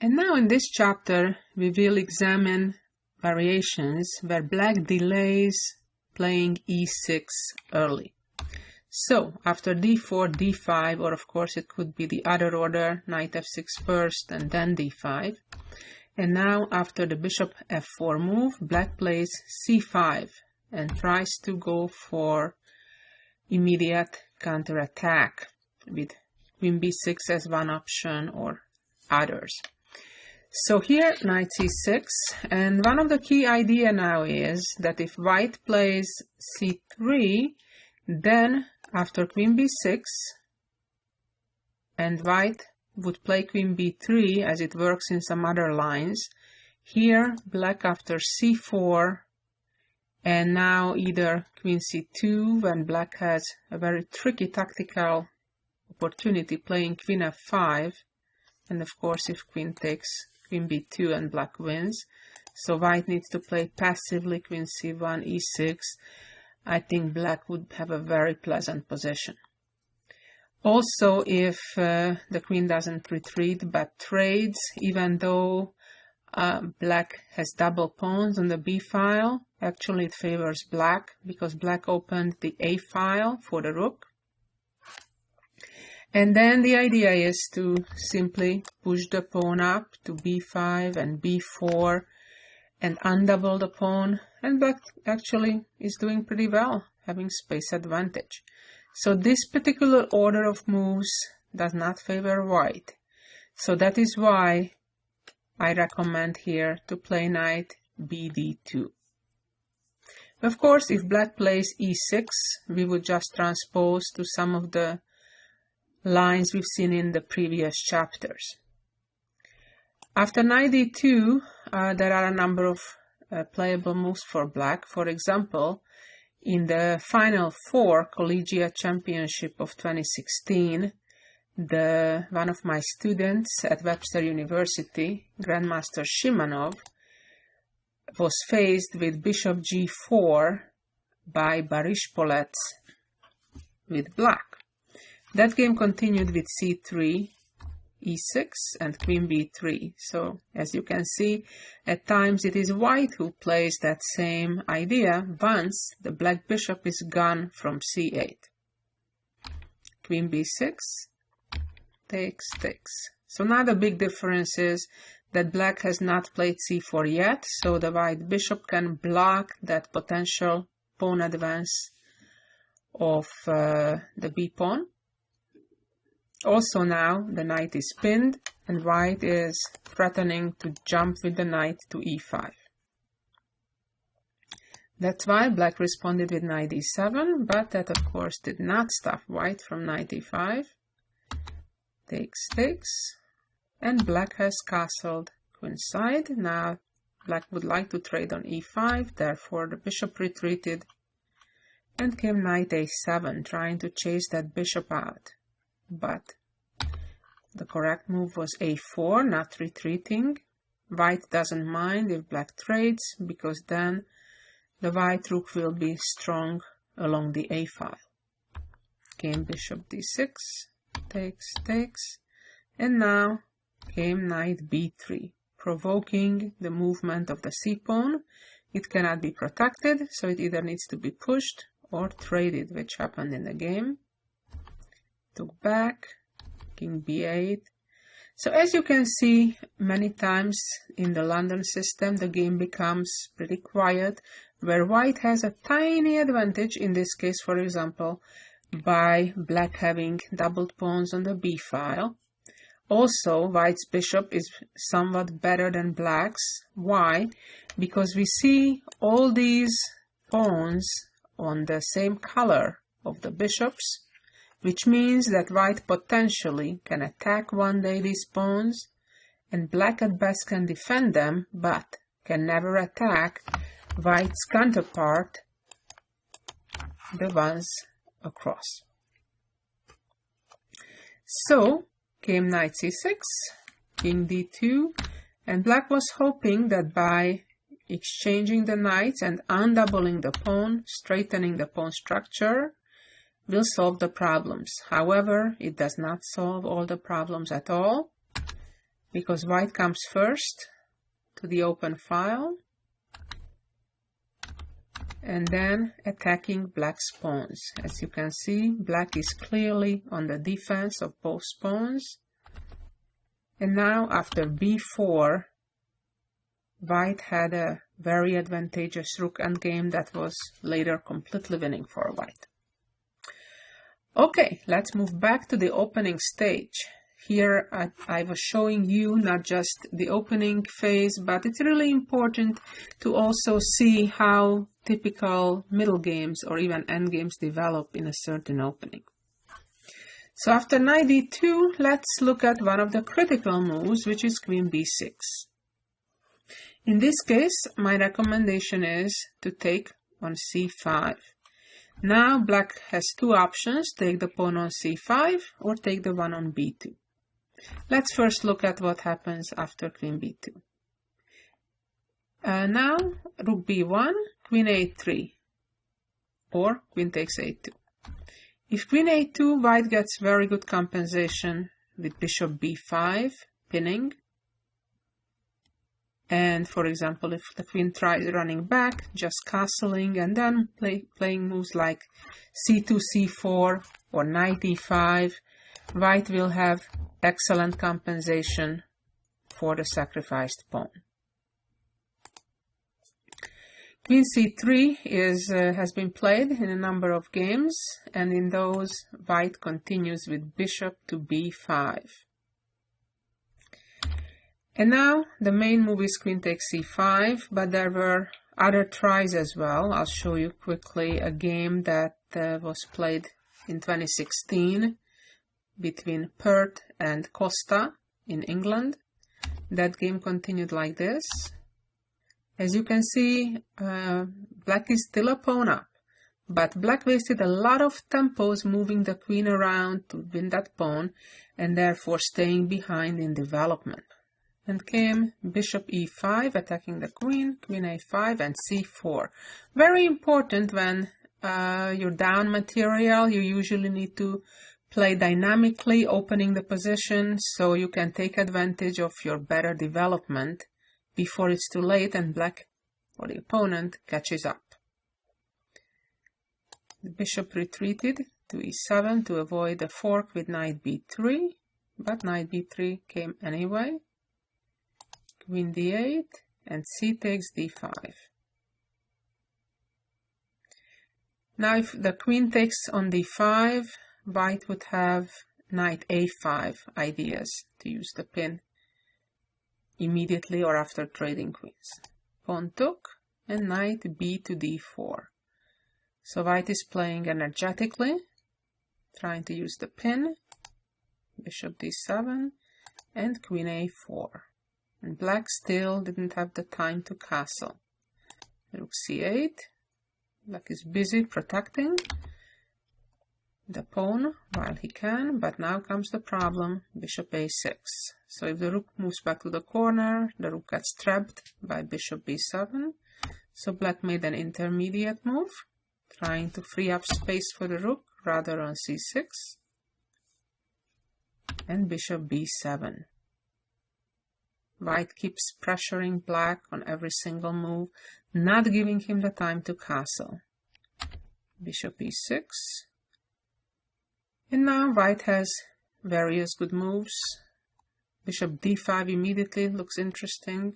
And now in this chapter, we will examine variations where black delays playing e6 early. So, after d4, d5, or of course it could be the other order, knight f6 first and then d5. And now, after the bishop f4 move, black plays c5 and tries to go for immediate counterattack with queen b6 as one option or others. So here, knight c6, and one of the key idea now is that if white plays c3, then after queen b6, and white would play queen b3 as it works in some other lines, here black after c4, and now either queen c2 when black has a very tricky tactical opportunity playing queen f5, and of course if queen takes queen b2 and black wins, so white needs to play passively queen c1, e6. I think black would have a very pleasant position. Also, if the queen doesn't retreat but trades, even though black has double pawns on the b file, actually it favors black because black opened the a file for the rook. And then the idea is to simply push the pawn up to b5 and b4 and undouble the pawn, and black actually is doing pretty well, having space advantage. So this particular order of moves does not favor white. So that is why I recommend here to play knight bd2. Of course, if black plays e6, we would just transpose to some of the lines we've seen in the previous chapters. After knight d2, there are a number of playable moves for black. For example, in the Final Four Collegiate Championship of 2016, one of my students at Webster University, Grandmaster Shimanov, was faced with bishop g4 by Barishpolets with black. That game continued with c3, e6 and queen b3. So as you can see, at times it is white who plays that same idea once the black bishop is gone from c8. Queen b6, takes. So now the big difference is that black has not played c4 yet, so the white bishop can block that potential pawn advance of the b pawn. Also now the knight is pinned and white is threatening to jump with the knight to e5. That's why black responded with knight e7, but that of course did not stop white from knight e5. Takes, and black has castled queenside. Now black would like to trade on e5, therefore the bishop retreated and came knight a7, trying to chase that bishop out. But the correct move was a4, not retreating. White doesn't mind if black trades, because then the white rook will be strong along the a file. Came bishop d6, takes, and now came knight b3, provoking the movement of the c pawn. It cannot be protected, so it either needs to be pushed or traded, which happened in the game. Took back, king b8. So as you can see, many times in the London system, the game becomes pretty quiet, where white has a tiny advantage, in this case, for example, by black having doubled pawns on the b file. Also, white's bishop is somewhat better than black's. Why? Because we see all these pawns on the same color of the bishops, which means that white potentially can attack one day these pawns, and black at best can defend them, but can never attack white's counterpart, the ones across. So came knight c6, king d2, and black was hoping that by exchanging the knights and undoubling the pawn, straightening the pawn structure, will solve the problems. However, it does not solve all the problems at all. because white comes first to the open file and then attacking black's pawns. As you can see, black is clearly on the defense of both pawns. And now after b4, white had a very advantageous rook endgame that was later completely winning for white. Okay, let's move back to the opening stage. Here I was showing you not just the opening phase, but it's really important to also see how typical middle games or even endgames develop in a certain opening. So after knight d2, let's look at one of the critical moves, which is queen b6. In this case, my recommendation is to take on c5. Now black has two options, take the pawn on c5 or take the one on b2. Let's first look at what happens after queen b2. Now rook b1, queen a3 or queen takes a2. If queen a2, white gets very good compensation with bishop b5, pinning. And for example, if the queen tries running back, just castling and then playing moves like c2, c4 or knight e5, white will have excellent compensation for the sacrificed pawn. Queen c3 has been played in a number of games, and in those, white continues with bishop to b5. And now the main move is queen takes c5, but there were other tries as well. I'll show you quickly a game that was played in 2016 between Perth and Costa in England. That game continued like this. As you can see, black is still a pawn up, but black wasted a lot of tempos moving the queen around to win that pawn and therefore staying behind in development. And came bishop e5 attacking the queen, queen a5 and c4. Very important when you're down material, you usually need to play dynamically, opening the position so you can take advantage of your better development before it's too late and black or the opponent catches up. The bishop retreated to e7 to avoid a fork with knight b3, but knight b3 came anyway. Queen d8 and c takes d5. Now if the queen takes on d5, white would have knight a5 ideas to use the pin immediately or after trading queens. Pawn took and knight b to d4. So white is playing energetically, trying to use the pin, bishop d7 and queen a4. And black still didn't have the time to castle. Rook c8. Black is busy protecting the pawn while he can, but now comes the problem, bishop a6. So if the rook moves back to the corner, the rook gets trapped by bishop b7. So black made an intermediate move, trying to free up space for the rook, rather on c6. And bishop b7. White keeps pressuring black on every single move, not giving him the time to castle. Bishop e6. And now white has various good moves. Bishop d5 immediately looks interesting,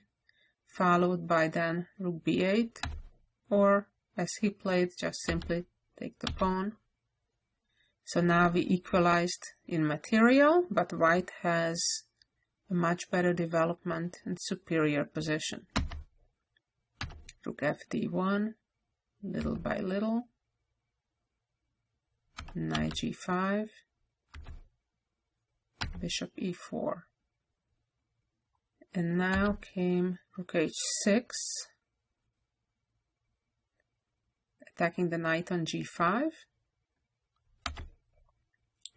followed by then rook b8, or as he played, just simply take the pawn. So now we equalized in material, but white has a much better development and superior position. Rook fd1, little by little. Knight g5, bishop e4. And now came rook h6, attacking the knight on g5,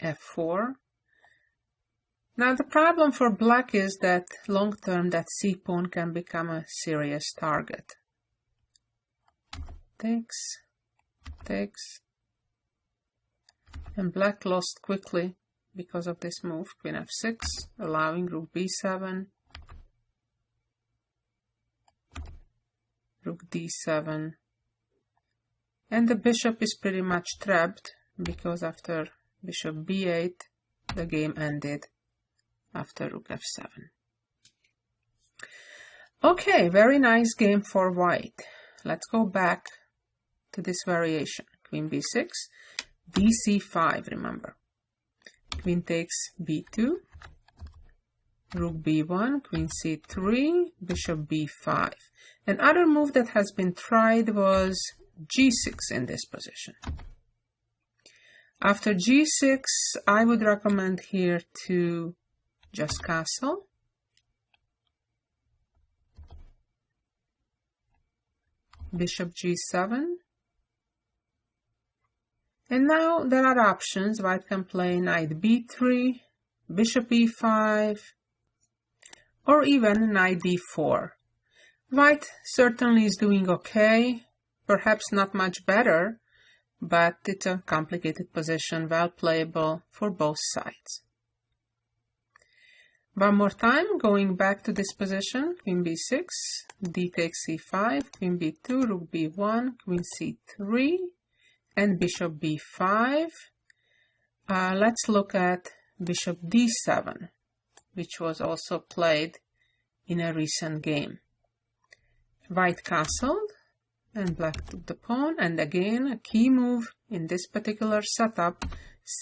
f4. Now the problem for black is that long term that c-pawn can become a serious target. Takes, and black lost quickly because of this move. Queen f6, allowing rook b7, rook d7, and the bishop is pretty much trapped because after bishop b8 the game ended after rook f7. Okay, very nice game for white. Let's go back to this variation. Queen b6, bc5, remember. Queen takes b2, rook b1, queen c3, bishop b5. Another move that has been tried was g6 in this position. After g6, I would recommend here to just castle. Bishop g7. And now there are options. White can play knight b3, bishop e5, or even knight d4. White certainly is doing okay, perhaps not much better, but it's a complicated position, well playable for both sides. One more time, going back to this position, queen b6, d takes c5, queen b2, rook b1, queen c3, and bishop b5. Let's look at bishop d7, which was also played in a recent game. White castled, and black took the pawn, and again a key move in this particular setup,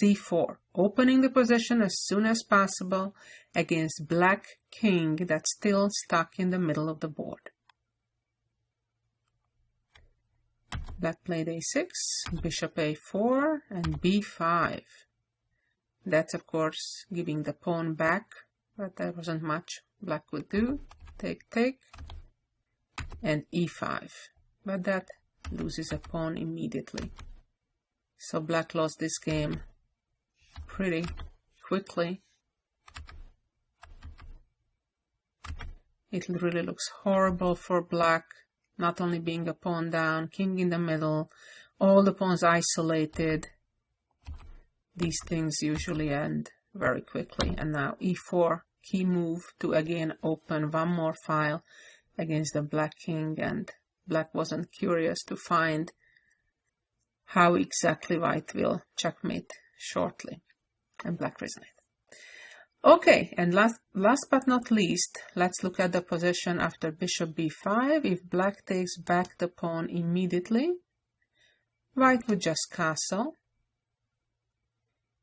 c4, opening the position as soon as possible against black king that's still stuck in the middle of the board. Black played a6, bishop a4, and b5. That's of course giving the pawn back, but there wasn't much black could do. Take, take, and e5. But that loses a pawn immediately. So black lost this game pretty quickly. It really looks horrible for black, not only being a pawn down, king in the middle, all the pawns isolated. These things usually end very quickly. And now e4, key move to again open one more file against the black king, and black wasn't curious to find how exactly white will checkmate shortly, and black resigned. Okay, and last but not least, let's look at the position after bishop b5. If black takes back the pawn immediately, white would just castle,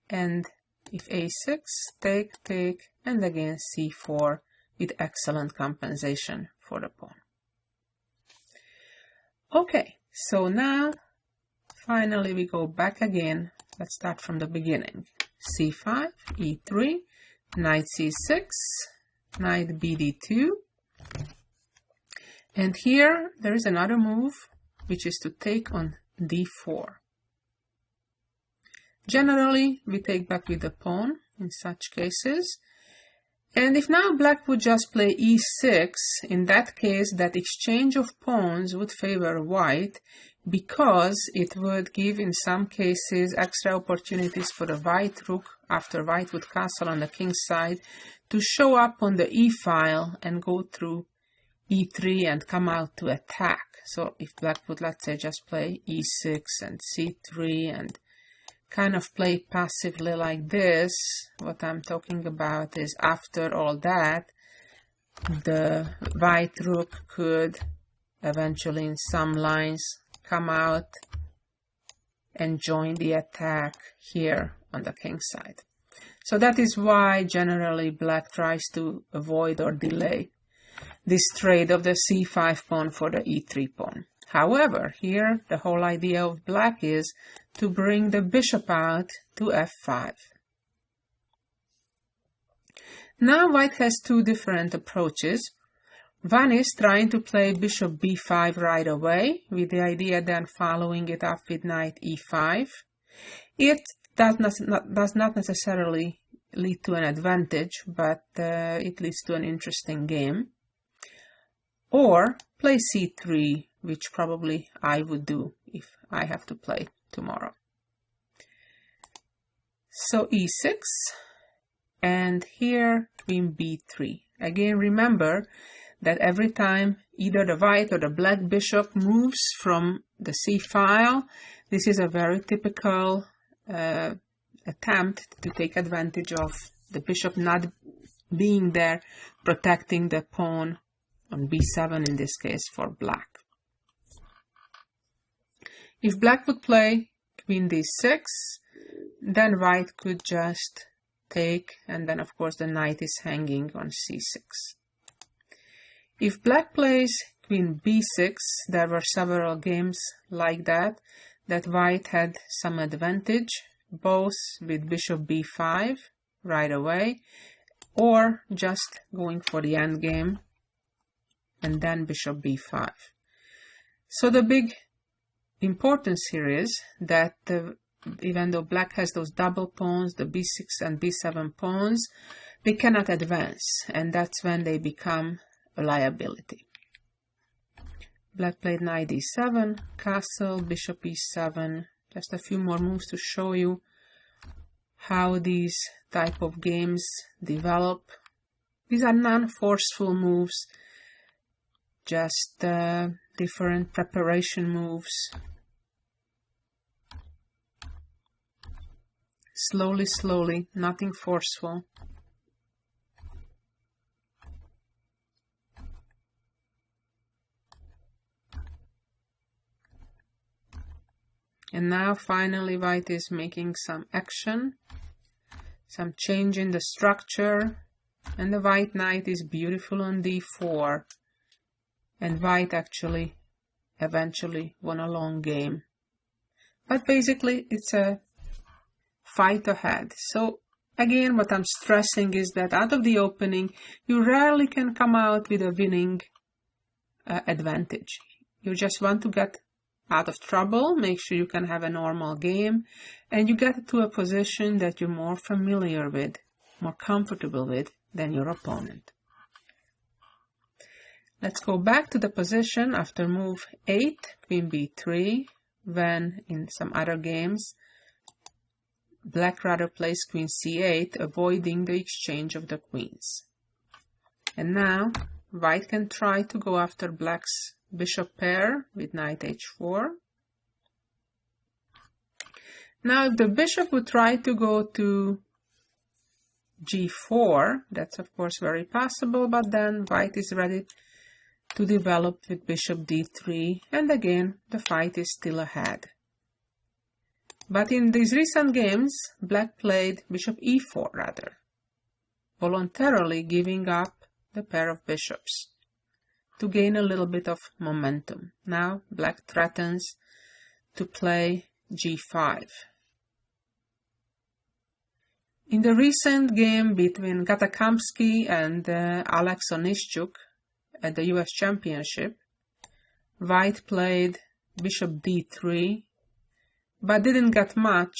and if a6, take, take, and again c4 with excellent compensation for the pawn. Okay, so now finally we go back again. Let's start from the beginning. c5, e3, knight c6, knight bd2. And here there is another move, which is to take on d4. Generally, we take back with the pawn in such cases. And if now black would just play e6, in that case, that exchange of pawns would favor white, because it would give, in some cases, extra opportunities for the white rook, after white would castle on the king's side, to show up on the e-file and go through e3 and come out to attack. So if black would, let's say, just play e6 and c3 and kind of play passively like this, what I'm talking about is after all that, the white rook could eventually in some lines come out and join the attack here on the king side. So that is why generally black tries to avoid or delay this trade of the c5 pawn for the e3 pawn. However, here the whole idea of black is to bring the bishop out to f5. Now white has two different approaches. One is trying to play bishop b5 right away, with the idea then following it up with knight e5. It does not necessarily lead to an advantage, but it leads to an interesting game. Or play c3, which probably I would do if I have to play tomorrow. So e6, and here queen b3. Again, remember that every time either the white or the black bishop moves from the c file, this is a very typical attempt to take advantage of the bishop not being there, protecting the pawn on b7, in this case for black. If black would play queen d6, then white could just take, and then of course the knight is hanging on c6. If black plays queen b6, there were several games like that white had some advantage, both with bishop b5 right away, or just going for the endgame and then bishop b5. So the big importance here is that even though black has those double pawns, the b6 and b7 pawns, they cannot advance, and that's when they become a liability. Black played knight d7, castle, bishop e7. Just a few more moves to show you how these type of games develop. These are non-forceful moves, just different preparation moves. Slowly, slowly, nothing forceful. And now finally white is making some action, some change in the structure, and the white knight is beautiful on d4. And white actually eventually won a long game. But basically it's a fight ahead. So again, what I'm stressing is that out of the opening, you rarely can come out with a winning advantage. You just want to get out of trouble, make sure you can have a normal game, and you get to a position that you're more familiar with, more comfortable with than your opponent. Let's go back to the position after move 8, queen b3, when in some other games black rather plays queen c8, avoiding the exchange of the queens. And now white can try to go after black's bishop pair with knight h4. Now if the bishop would try to go to g4, that's of course very possible, but then white is ready to develop with bishop d3, and again the fight is still ahead. But in these recent games, black played bishop e4 rather, voluntarily giving up the pair of bishops to gain a little bit of momentum. Now black threatens to play g5. In the recent game between Gatakamsky and Alex Onischuk at the US Championship, white played bishop d3, but didn't get much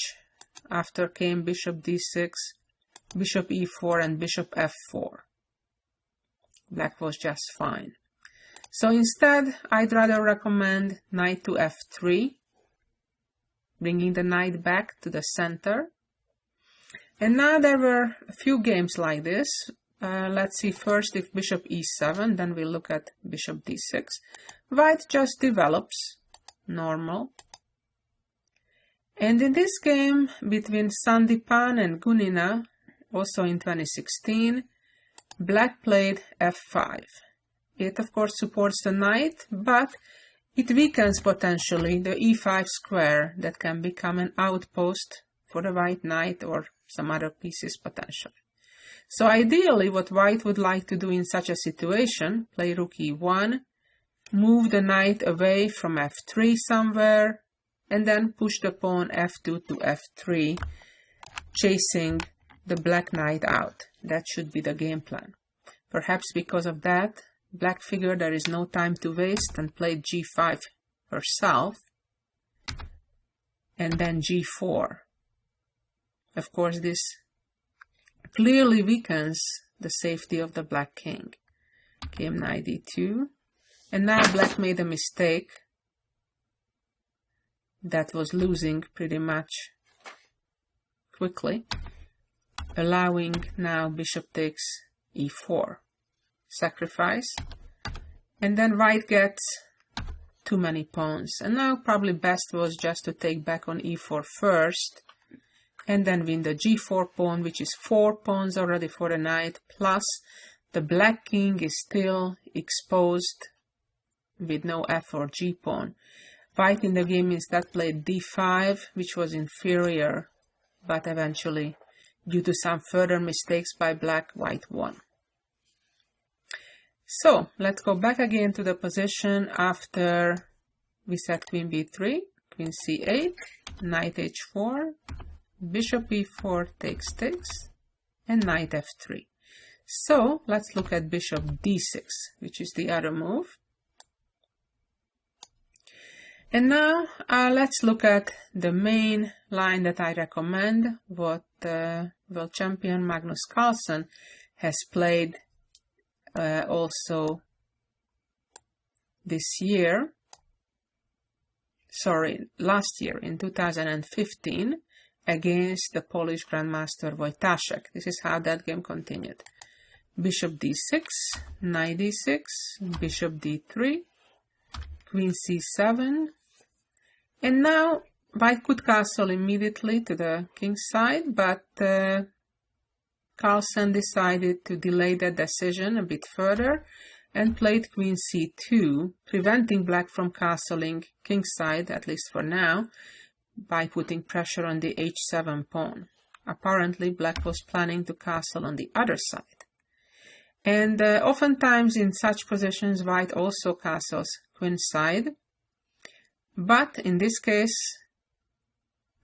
after came bishop d6, bishop e4, and bishop f4. Black was just fine. So instead, I'd rather recommend knight to f3, bringing the knight back to the center. And now there were a few games like this. Let's see first if bishop e7, then we'll look at bishop d6. White just develops, normal. And in this game between Sandipan and Gunina, also in 2016, black played f5. It of course supports the knight, but it weakens potentially the e5 square that can become an outpost for the white knight or some other pieces potentially. So ideally what white would like to do in such a situation, play rook e1, move the knight away from f3 somewhere, and then push the pawn f2 to f3, chasing the black knight out. That should be the game plan. Perhaps because of that, black figured there is no time to waste and played g5 herself, and then g4. Of course, this clearly weakens the safety of the black king. Came knight d2, and now black made a mistake that was losing pretty much quickly, allowing now bishop takes e4. Sacrifice. And then white gets too many pawns. And now probably best was just to take back on e4 first, and then win the g4 pawn, which is 4 pawns already for the knight, plus the black king is still exposed with no f or g pawn. White in the game instead played d5, which was inferior, but eventually, due to some further mistakes by black, white won. So, let's go back again to the position after we set queen b3, queen c8, knight h4, bishop e4 takes, and knight f3. So, let's look at bishop d6, which is the other move. And now, let's look at the main line that I recommend, what world champion Magnus Carlsen has played also this year, last year in 2015 against the Polish Grandmaster Wojtaszek. This is how that game continued. Bishop d6, knight d6, bishop d3, queen c7, and now white could castle immediately to the king's side, but Carlsen decided to delay the decision a bit further and played queen c2, preventing black from castling king's side, at least for now, by putting pressure on the h7 pawn. Apparently, black was planning to castle on the other side. And oftentimes in such positions, white also castles queen side. But in this case,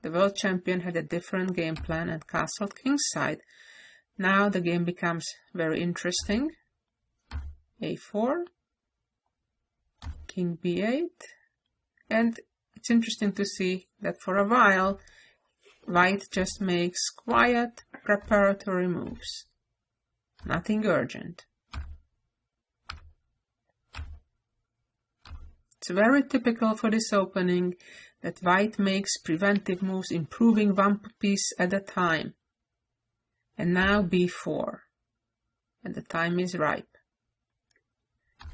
the world champion had a different game plan and castled king's side. Now the game becomes very interesting. a4, king b8, and it's interesting to see that for a while white just makes quiet preparatory moves. Nothing urgent. It's very typical for this opening that white makes preventive moves, improving one piece at a time. And now b4, and the time is ripe.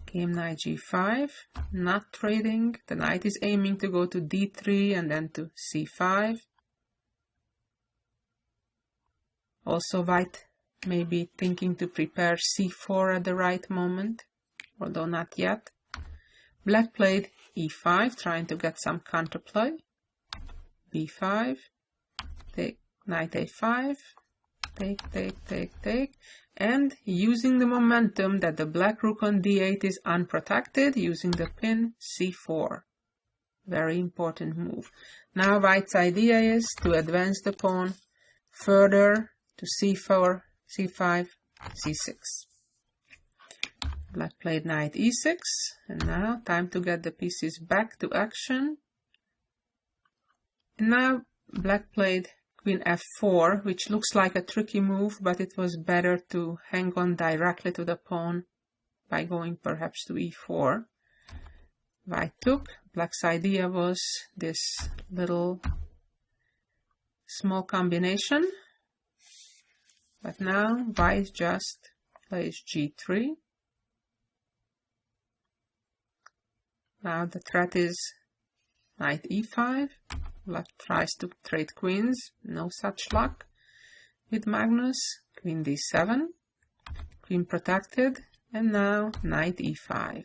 Game knight g5, not trading. The knight is aiming to go to d3 and then to c5. Also, white may be thinking to prepare c4 at the right moment, although not yet. Black played e5, trying to get some counterplay. b5, take knight a5, take, and using the momentum that the black rook on d8 is unprotected, using the pin c4. Very important move. Now white's idea is to advance the pawn further to c4, c5, c6. Black played knight e6, and now time to get the pieces back to action. And now black played queen f4, which looks like a tricky move, but it was better to hang on directly to the pawn by going perhaps to e4. White took. Black's idea was this little small combination, but now white just plays g3. Now the threat is knight e5. Black tries to trade queens, no such luck with Magnus. Queen d7, queen protected, and now knight e5.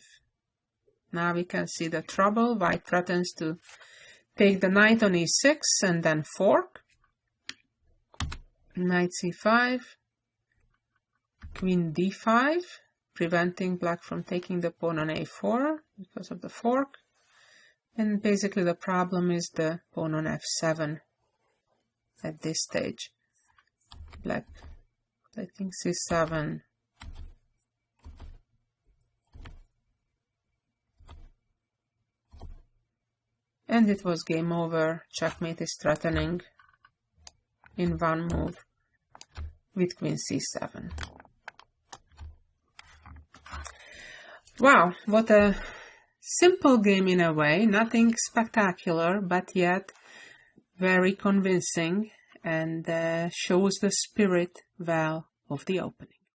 Now we can see the trouble. White threatens to take the knight on e6 and then fork. Knight c5, queen d5, preventing black from taking the pawn on a4 because of the fork. And basically the problem is the pawn on f7 at this stage. Black taking c7. And it was game over. Checkmate is threatening in one move with queen c7. Wow, what a simple game in a way, nothing spectacular, but yet very convincing. and shows the spirit well of the opening.